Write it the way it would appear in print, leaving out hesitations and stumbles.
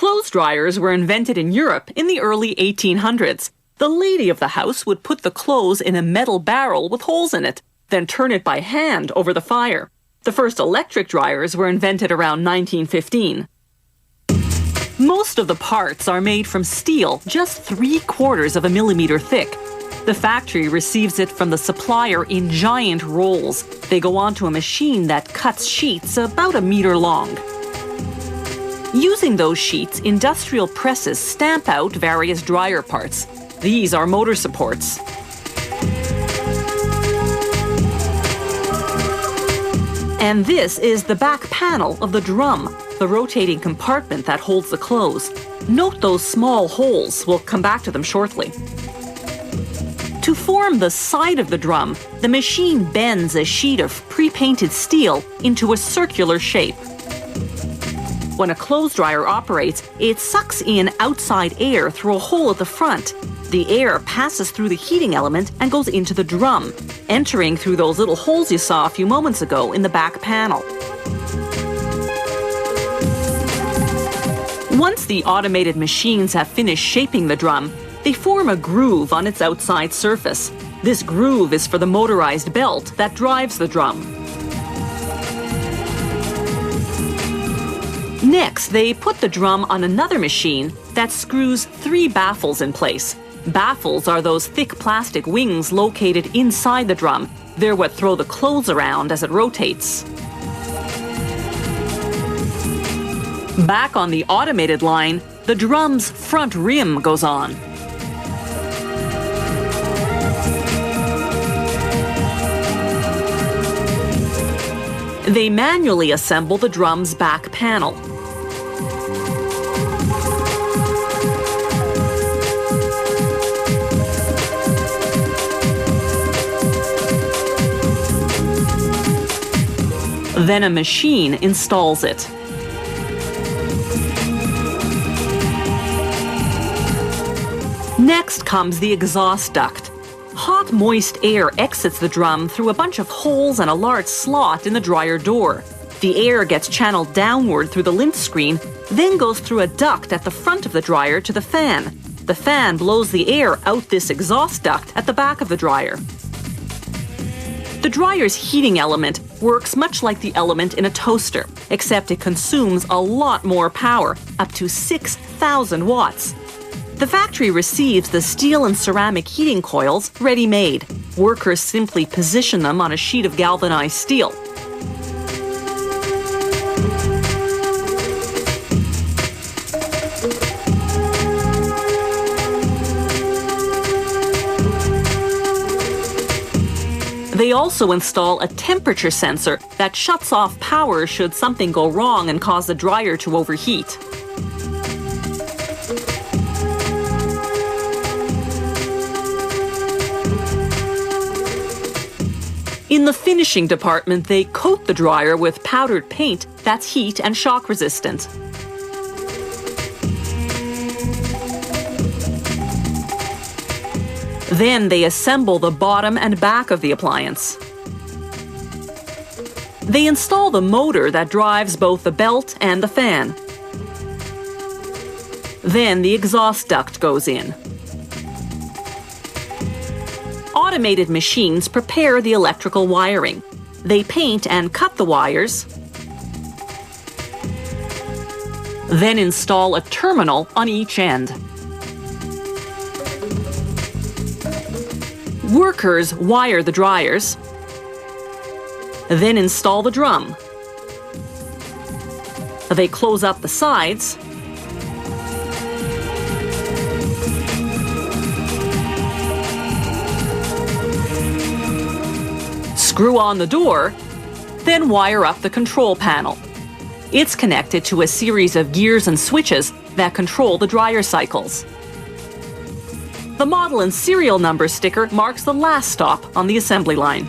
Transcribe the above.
Clothes dryers were invented in Europe in the early 1800s. The lady of the house would put the clothes in a metal barrel with holes in it, then turn it by hand over the fire. The first electric dryers were invented around 1915. Most of the parts are made from steel, just 3/4 of a millimeter thick. The factory receives it from the supplier in giant rolls. They go onto a machine that cuts sheets about a meter long. Using those sheets, industrial presses stamp out various dryer parts. These are motor supports. And this is the back panel of the drum, the rotating compartment that holds the clothes. Note those small holes. We'll come back to them shortly. To form the side of the drum, the machine bends a sheet of pre-painted steel into a circular shape. When a clothes dryer operates, it sucks in outside air through a hole at the front. The air passes through the heating element and goes into the drum, entering through those little holes you saw a few moments ago in the back panel. Once the automated machines have finished shaping the drum, they form a groove on its outside surface. This groove is for the motorized belt that drives the drum. Next, they put the drum on another machine that screws 3 baffles in place. Baffles are those thick plastic wings located inside the drum. They're what throw the clothes around as it rotates. Back on the automated line, the drum's front rim goes on. They manually assemble the drum's back panel. Then a machine installs it. Next comes the exhaust duct. Hot, moist air exits the drum through a bunch of holes and a large slot in the dryer door. The air gets channeled downward through the lint screen, then goes through a duct at the front of the dryer to the fan. The fan blows the air out this exhaust duct at the back of the dryer. The dryer's heating element works much like the element in a toaster, except it consumes a lot more power, up to 6,000 watts. The factory receives the steel and ceramic heating coils ready-made. Workers simply position them on a sheet of galvanized steel. They also install a temperature sensor that shuts off power should something go wrong and cause the dryer to overheat. In the finishing department, they coat the dryer with powdered paint that's heat and shock resistant. Then they assemble the bottom and back of the appliance. They install the motor that drives both the belt and the fan. Then the exhaust duct goes in. Automated machines prepare the electrical wiring. They paint and cut the wires, then install a terminal on each end. Workers wire the dryers, then install the drum. They close up the sides, screw on the door, then wire up the control panel. It's connected to a series of gears and switches that control the dryer cycles. The model and serial number sticker marks the last stop on the assembly line.